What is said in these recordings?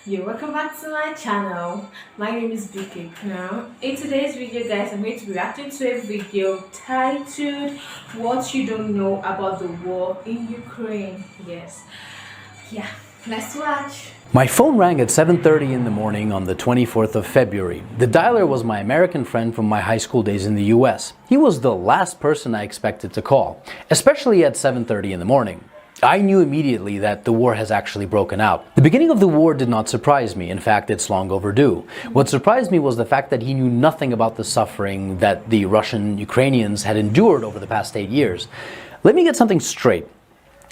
Yo, welcome back to my channel. My name is BK now. In today's video, guys, I'm going to be reacting to a video titled What You Don't Know About the War in Ukraine. Yes. Yeah, let's watch. My phone rang at 7:30 in the morning on the 24th of February. The dialer was my American friend from my high school days in the US. He was the last person I expected to call, especially at 7:30 in the morning. I knew immediately that the war has actually broken out. The beginning of the war did not surprise me. In fact, it's long overdue. What surprised me was the fact that he knew nothing about the suffering that the Russian Ukrainians had endured over the past 8 years. Let me get something straight.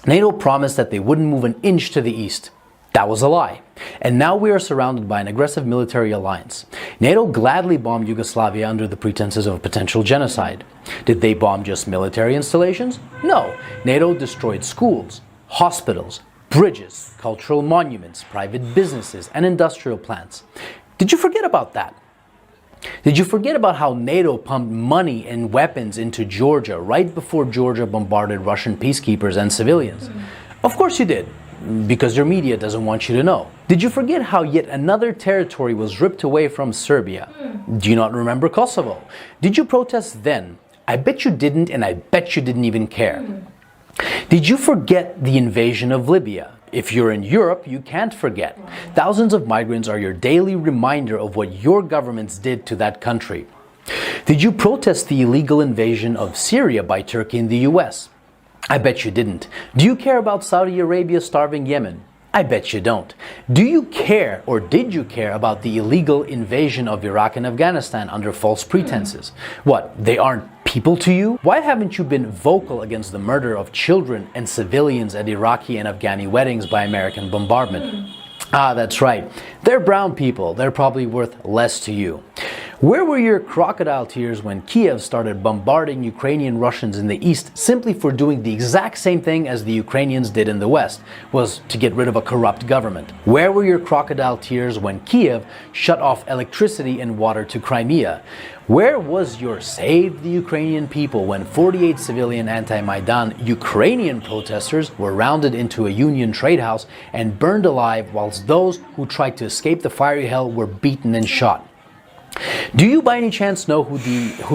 NATO promised that they wouldn't move an inch to the east. That was a lie. And now we are surrounded by an aggressive military alliance. NATO gladly bombed Yugoslavia under the pretenses of potential genocide. Did they bomb just military installations? No. NATO destroyed schools, hospitals, bridges, cultural monuments, private businesses, and industrial plants. Did you forget about that? Did you forget about how NATO pumped money and weapons into Georgia right before Georgia bombarded Russian peacekeepers and civilians? Of course you did, because your media doesn't want you to know. Did you forget how yet another territory was ripped away from Serbia? Do you not remember Kosovo? Did you protest then? I bet you didn't, and I bet you didn't even care. Did you forget the invasion of Libya? If you're in Europe, you can't forget. Thousands of migrants are your daily reminder of what your governments did to that country. Did you protest the illegal invasion of Syria by Turkey and the US? I bet you didn't. Do you care about Saudi Arabia starving Yemen? I bet you don't. Do you care, or did you care, about the illegal invasion of Iraq and Afghanistan under false pretenses? What, they aren't people to you? Why haven't you been vocal against the murder of children and civilians at Iraqi and Afghani weddings by American bombardment? Ah, that's right. They're brown people. They're probably worth less to you. Where were your crocodile tears when Kiev started bombarding Ukrainian Russians in the east simply for doing the exact same thing as the Ukrainians did in the west, was to get rid of a corrupt government? Where were your crocodile tears when Kiev shut off electricity and water to Crimea? Where was your Save the Ukrainian People when 48 civilian anti-Maidan Ukrainian protesters were rounded into a Union trade house and burned alive, whilst those who tried to escape the fiery hell were beaten and shot? Do you by any chance know who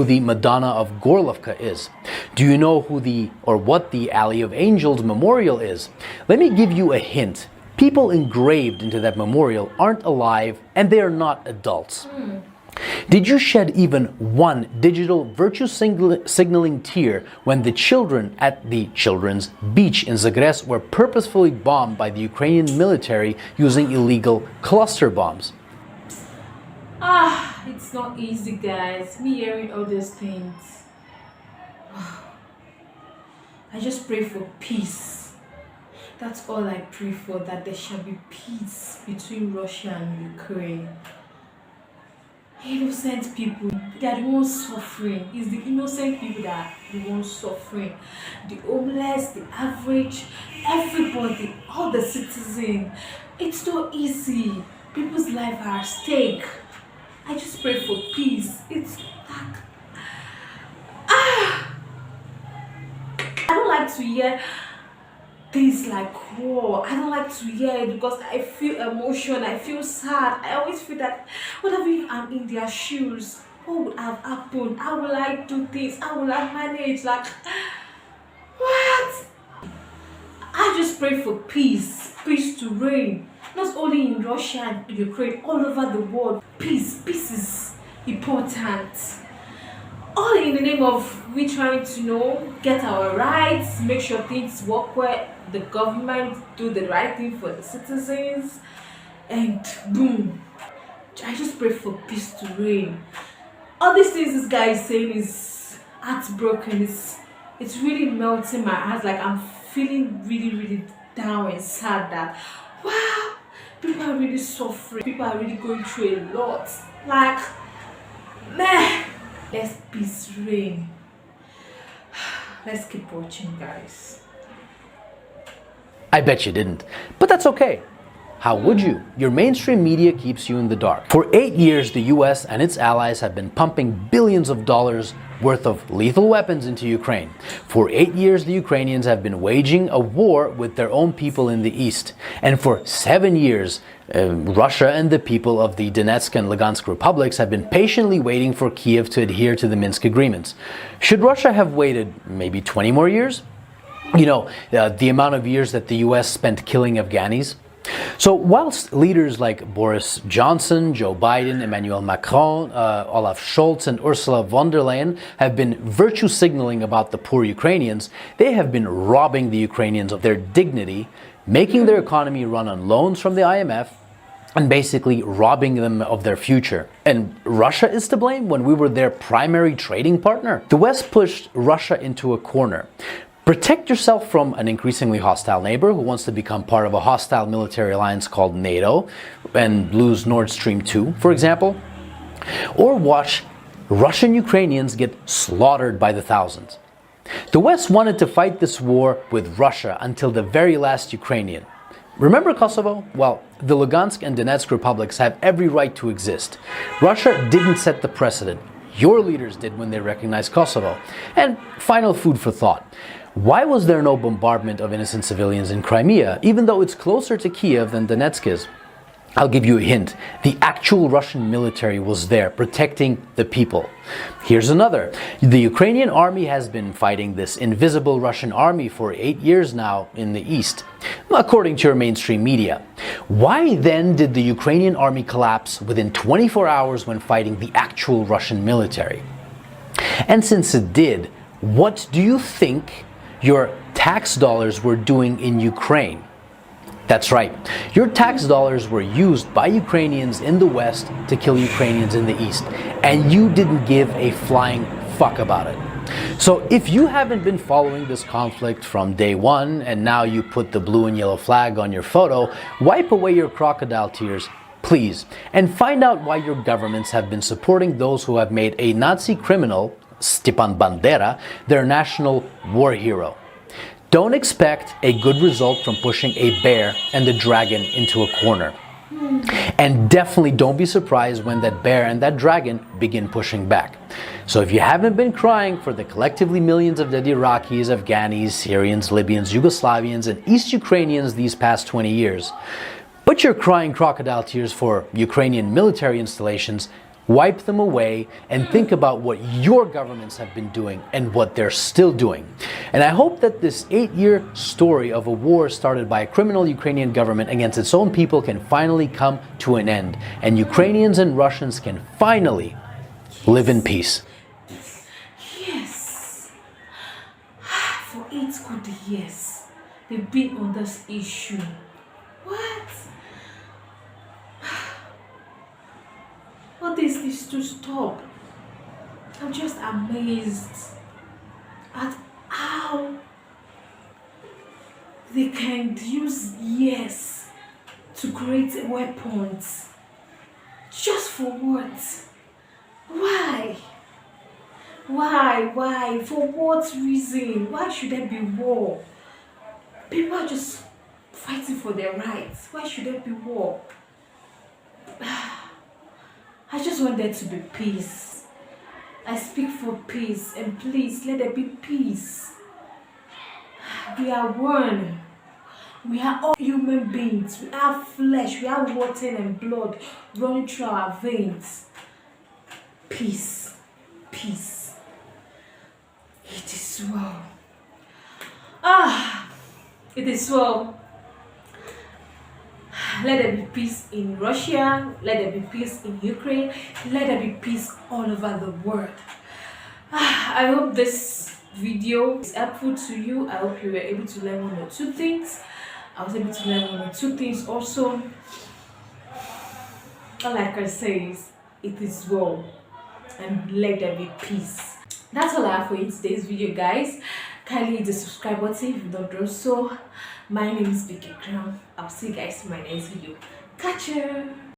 the Madonna of Gorlovka is? Do you know what the Alley of Angels memorial is? Let me give you a hint. People engraved into that memorial aren't alive, and they are not adults. Did you shed even one digital virtue signaling tear when the children at the children's beach in Zagreb were purposefully bombed by the Ukrainian military using illegal cluster bombs? It's not easy, guys. Me hearing all these things. I just pray for peace. That's all I pray for, that there shall be peace between Russia and Ukraine. Innocent people, they are the ones suffering. It's the innocent people that are the ones suffering. The homeless, the average, everybody, all the citizens. It's not easy. People's lives are at stake. I just pray for peace. It's like, I don't like to hear things like war. I don't like to hear it because I feel emotion. I feel sad. I always feel that whatever if I'm in their shoes, what would have happened? How will I do this? How will I manage? Like, what? I just pray for peace. Peace to reign. Not only in Russia and Ukraine, all over the world. Peace is important. All in the name of we trying to, get our rights, make sure things work well, the government do the right thing for the citizens, and boom. I just pray for peace to reign. All these things this guy is saying is heartbroken. It's really melting my heart. Like, I'm feeling really down and sad that, wow, people are really suffering. People are really going through a lot. Like, man, let's peace reign. Let's keep watching, guys. I bet you didn't. But that's okay. How would you? Your mainstream media keeps you in the dark. For 8 years, the US and its allies have been pumping billions of dollars worth of lethal weapons into Ukraine. For 8 years, the Ukrainians have been waging a war with their own people in the east. And for 7 years, Russia and the people of the Donetsk and Lugansk republics have been patiently waiting for Kiev to adhere to the Minsk agreements. Should Russia have waited maybe 20 more years? You know, the amount of years that the US spent killing Afghanis? So whilst leaders like Boris Johnson, Joe Biden, Emmanuel Macron, Olaf Scholz and Ursula von der Leyen have been virtue signaling about the poor Ukrainians, they have been robbing the Ukrainians of their dignity, making their economy run on loans from the IMF, and basically robbing them of their future. And Russia is to blame when we were their primary trading partner? The West pushed Russia into a corner. Protect yourself from an increasingly hostile neighbor who wants to become part of a hostile military alliance called NATO and lose Nord Stream 2, for example. Or watch Russian Ukrainians get slaughtered by the thousands. The West wanted to fight this war with Russia until the very last Ukrainian. Remember Kosovo? Well, the Lugansk and Donetsk republics have every right to exist. Russia didn't set the precedent. Your leaders did when they recognized Kosovo. And final food for thought. Why was there no bombardment of innocent civilians in Crimea, even though it's closer to Kiev than Donetsk is? I'll give you a hint. The actual Russian military was there, protecting the people. Here's another. The Ukrainian army has been fighting this invisible Russian army for 8 years now in the east, according to your mainstream media. Why then did the Ukrainian army collapse within 24 hours when fighting the actual Russian military? And since it did, what do you think your tax dollars were doing in Ukraine? That's right. Your tax dollars were used by Ukrainians in the West to kill Ukrainians in the East, and you didn't give a flying fuck about it. So if you haven't been following this conflict from day one, and now you put the blue and yellow flag on your photo, wipe away your crocodile tears, please, and find out why your governments have been supporting those who have made a Nazi criminal, Stepan Bandera, their national war hero. Don't expect a good result from pushing a bear and a dragon into a corner. And definitely don't be surprised when that bear and that dragon begin pushing back. So if you haven't been crying for the collectively millions of dead Iraqis, Afghanis, Syrians, Libyans, Yugoslavians, and East Ukrainians these past 20 years, but you're crying crocodile tears for Ukrainian military installations, wipe them away and think about what your governments have been doing and what they're still doing. And I hope that this 8-year story of a war started by a criminal Ukrainian government against its own people can finally come to an end, and Ukrainians and Russians can finally live in peace. Yes. For 8 good years, they've been on this issue. What? What this needs to stop. I'm just amazed at how they can use years to create weapons. Just for what? Why? Why? For what reason? Why should there be war? People are just fighting for their rights. Why should there be war? I just want there to be peace. I speak for peace, and please let there be peace. We are one. We are all human beings. We have flesh. We have water and blood running through our veins. Peace. Peace. It is well. It is well. Let there be peace in Russia. Let there be peace in Ukraine. Let there be peace all over the world. I hope this video is helpful to you. I hope you were able to learn 1 or 2 things. I was able to learn 1 or 2 things also. All I can say is, it is well. And let there be peace. That's all I have for you in today's video, guys. Kindly hit the subscribe button if you don't do so. My name is Vicky Crown. I'll see you guys in my next video. Catch you.